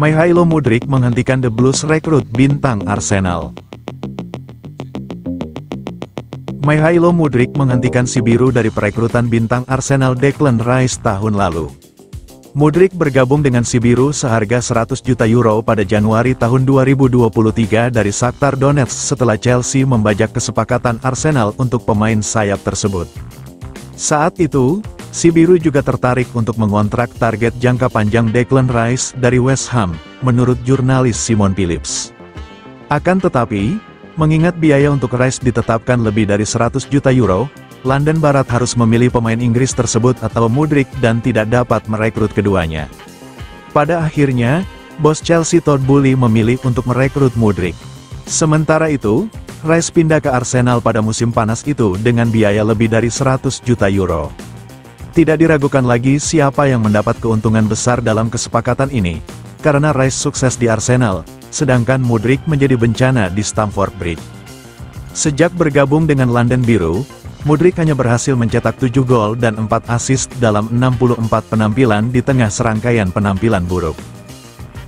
Mikhailo Mudryk menghentikan The Blues rekrut bintang Arsenal. Mikhailo Mudryk menghentikan si biru dari perekrutan bintang Arsenal Declan Rice tahun lalu. Mudryk bergabung dengan si biru seharga 100 juta euro pada Januari tahun 2023 dari Shakhtar Donetsk setelah Chelsea membajak kesepakatan Arsenal untuk pemain sayap tersebut. Saat itu, si biru juga tertarik untuk mengontrak target jangka panjang Declan Rice dari West Ham, menurut jurnalis Simon Phillips. Akan tetapi, mengingat biaya untuk Rice ditetapkan lebih dari 100 juta euro, London Barat harus memilih pemain Inggris tersebut atau Mudryk dan tidak dapat merekrut keduanya. Pada akhirnya, bos Chelsea Todd Boehly memilih untuk merekrut Mudryk. Sementara itu, Rice pindah ke Arsenal pada musim panas itu dengan biaya lebih dari 100 juta euro. Tidak diragukan lagi siapa yang mendapat keuntungan besar dalam kesepakatan ini, karena Rice sukses di Arsenal, sedangkan Mudryk menjadi bencana di Stamford Bridge. Sejak bergabung dengan London Biru, Mudryk hanya berhasil mencetak 7 gol dan 4 assist dalam 64 penampilan di tengah serangkaian penampilan buruk.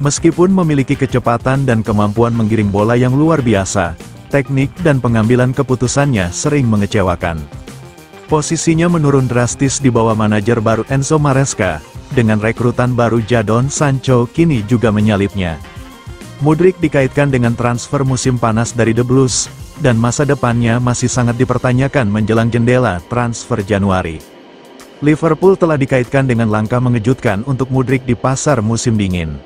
Meskipun memiliki kecepatan dan kemampuan menggiring bola yang luar biasa, teknik dan pengambilan keputusannya sering mengecewakan. Posisinya menurun drastis di bawah manajer baru Enzo Maresca, dengan rekrutan baru Jadon Sancho kini juga menyalipnya. Mudryk dikaitkan dengan transfer musim panas dari The Blues, dan masa depannya masih sangat dipertanyakan menjelang jendela transfer Januari. Liverpool telah dikaitkan dengan langkah mengejutkan untuk Mudryk di pasar musim dingin.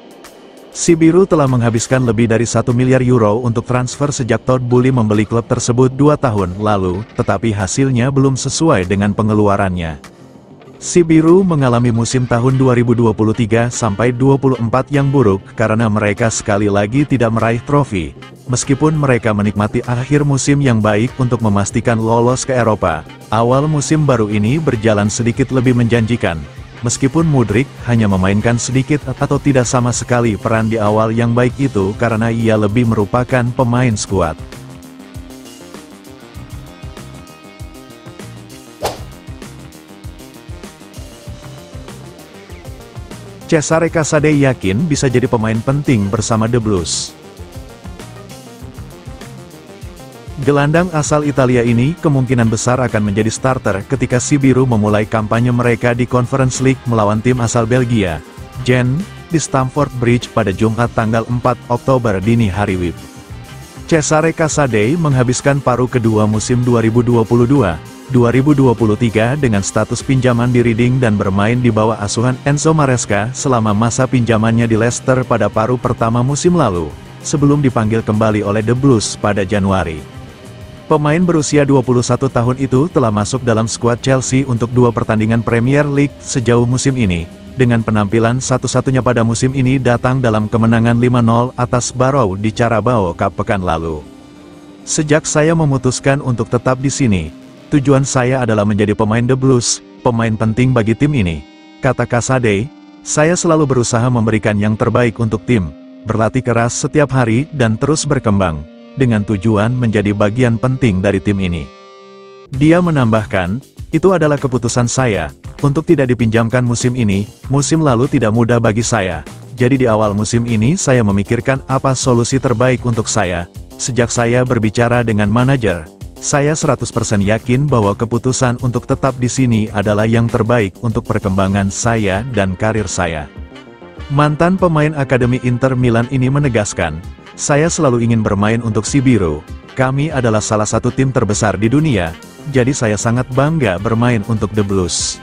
Si biru telah menghabiskan lebih dari 1 miliar euro untuk transfer sejak Todd Boehly membeli klub tersebut 2 tahun lalu, tetapi hasilnya belum sesuai dengan pengeluarannya. Si biru mengalami musim tahun 2023-24 yang buruk karena mereka sekali lagi tidak meraih trofi, meskipun mereka menikmati akhir musim yang baik untuk memastikan lolos ke Eropa. Awal musim baru ini berjalan sedikit lebih menjanjikan, meskipun Mudryk hanya memainkan sedikit atau tidak sama sekali peran di awal yang baik itu karena ia lebih merupakan pemain skuad. Cesare Casade yakin bisa jadi pemain penting bersama The Blues. Gelandang asal Italia ini kemungkinan besar akan menjadi starter ketika si biru memulai kampanye mereka di Conference League melawan tim asal Belgia, Genk, di Stamford Bridge pada Jumat tanggal 4 Oktober dini hari WIB. Cesare Casade menghabiskan paruh kedua musim 2022-2023 dengan status pinjaman di Reading dan bermain di bawah asuhan Enzo Maresca selama masa pinjamannya di Leicester pada paruh pertama musim lalu, sebelum dipanggil kembali oleh The Blues pada Januari. Pemain berusia 21 tahun itu telah masuk dalam skuad Chelsea untuk 2 pertandingan Premier League sejauh musim ini, dengan penampilan satu-satunya pada musim ini datang dalam kemenangan 5-0 atas Barrow di Carabao Cup pekan lalu. Sejak saya memutuskan untuk tetap di sini, tujuan saya adalah menjadi pemain The Blues, pemain penting bagi tim ini, kata Casade. Saya selalu berusaha memberikan yang terbaik untuk tim, berlatih keras setiap hari dan terus berkembang, dengan tujuan menjadi bagian penting dari tim ini. Dia menambahkan, itu adalah keputusan saya, untuk tidak dipinjamkan musim ini. Musim lalu tidak mudah bagi saya, jadi di awal musim ini saya memikirkan apa solusi terbaik untuk saya. Sejak saya berbicara dengan manajer, saya 100% yakin bahwa keputusan untuk tetap di sini adalah yang terbaik untuk perkembangan saya dan karir saya. Mantan pemain Akademi Inter Milan ini menegaskan, saya selalu ingin bermain untuk si biru, kami adalah salah satu tim terbesar di dunia, jadi saya sangat bangga bermain untuk The Blues.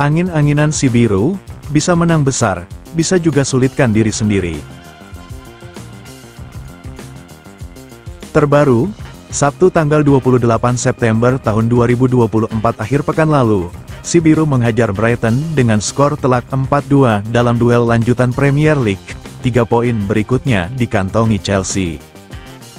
Angin-anginan si biru, bisa menang besar, bisa juga sulitkan diri sendiri. Terbaru, Sabtu tanggal 28 September tahun 2024 akhir pekan lalu, si biru menghajar Brighton dengan skor telak 4-2 dalam duel lanjutan Premier League. 3 poin berikutnya dikantongi Chelsea.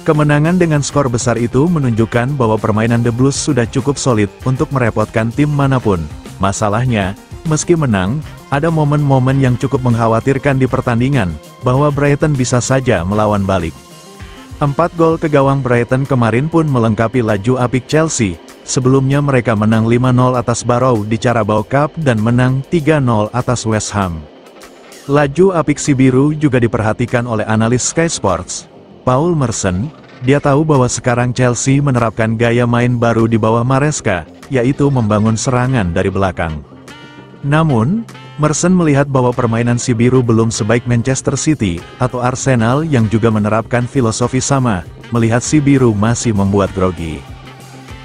Kemenangan dengan skor besar itu menunjukkan bahwa permainan The Blues sudah cukup solid untuk merepotkan tim manapun. Masalahnya, Meski menang, ada momen-momen yang cukup mengkhawatirkan di pertandingan, bahwa Brighton bisa saja melawan balik. 4 gol ke gawang Brighton kemarin pun melengkapi laju apik Chelsea. Sebelumnya mereka menang 5-0 atas Barrow di Carabao Cup dan menang 3-0 atas West Ham. Laju apik si biru juga diperhatikan oleh analis Sky Sports, Paul Merson. Dia tahu bahwa sekarang Chelsea menerapkan gaya main baru di bawah Maresca, yaitu membangun serangan dari belakang. Namun, Merson melihat bahwa permainan si biru belum sebaik Manchester City atau Arsenal yang juga menerapkan filosofi sama, melihat si biru masih membuat grogi.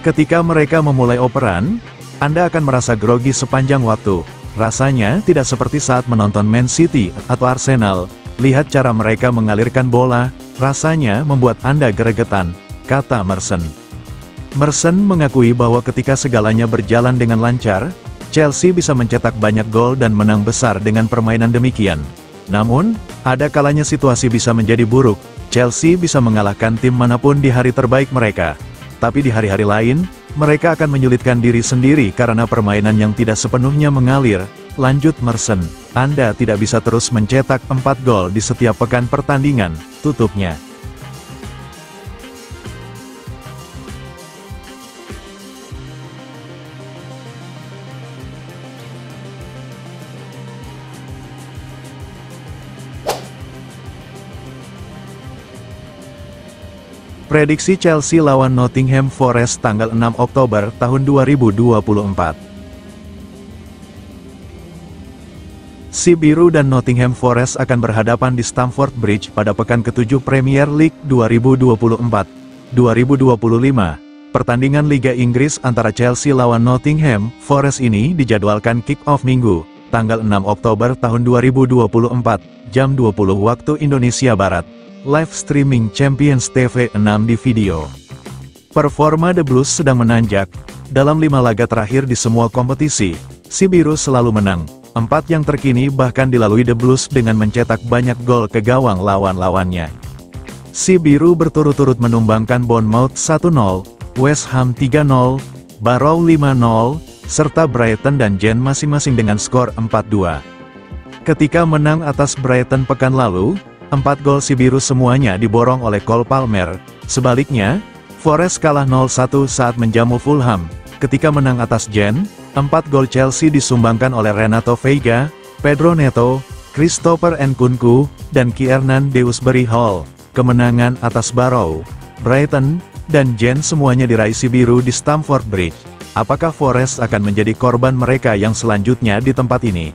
Ketika mereka memulai operan, Anda akan merasa grogi sepanjang waktu. Rasanya tidak seperti saat menonton Man City atau Arsenal. Lihat cara mereka mengalirkan bola, rasanya membuat Anda gregetan, kata Merson. Merson mengakui bahwa ketika segalanya berjalan dengan lancar, Chelsea bisa mencetak banyak gol dan menang besar dengan permainan demikian. Namun, ada kalanya situasi bisa menjadi buruk. Chelsea bisa mengalahkan tim manapun di hari terbaik mereka. Tapi di hari-hari lain, mereka akan menyulitkan diri sendiri karena permainan yang tidak sepenuhnya mengalir. Lanjut Merson, Anda tidak bisa terus mencetak 4 gol di setiap pekan pertandingan, tutupnya. Prediksi Chelsea lawan Nottingham Forest tanggal 6 Oktober tahun 2024. Si biru dan Nottingham Forest akan berhadapan di Stamford Bridge pada pekan ke-7 Premier League 2024-2025. Pertandingan Liga Inggris antara Chelsea lawan Nottingham Forest ini dijadwalkan kick-off Minggu, tanggal 6 Oktober tahun 2024, jam 20 waktu Indonesia Barat. Live streaming Champions TV 6 di video. Performa The Blues sedang menanjak. Dalam 5 laga terakhir di semua kompetisi, si biru selalu menang. 4 yang terkini bahkan dilalui The Blues dengan mencetak banyak gol ke gawang lawan-lawannya. Si biru berturut-turut menumbangkan Bournemouth 1-0, West Ham 3-0, Barrow 5-0, serta Brighton dan Genk masing-masing dengan skor 4-2. Ketika menang atas Brighton pekan lalu, 4 gol si biru semuanya diborong oleh Cole Palmer. Sebaliknya, Forest kalah 0-1 saat menjamu Fulham. Ketika menang atas Genk, 4 gol Chelsea disumbangkan oleh Renato Veiga, Pedro Neto, Christopher Nkunku, dan Kiernan Dewsbury Hall. Kemenangan atas Barrow, Brighton, dan Genk semuanya diraih si biru di Stamford Bridge. Apakah Forest akan menjadi korban mereka yang selanjutnya di tempat ini?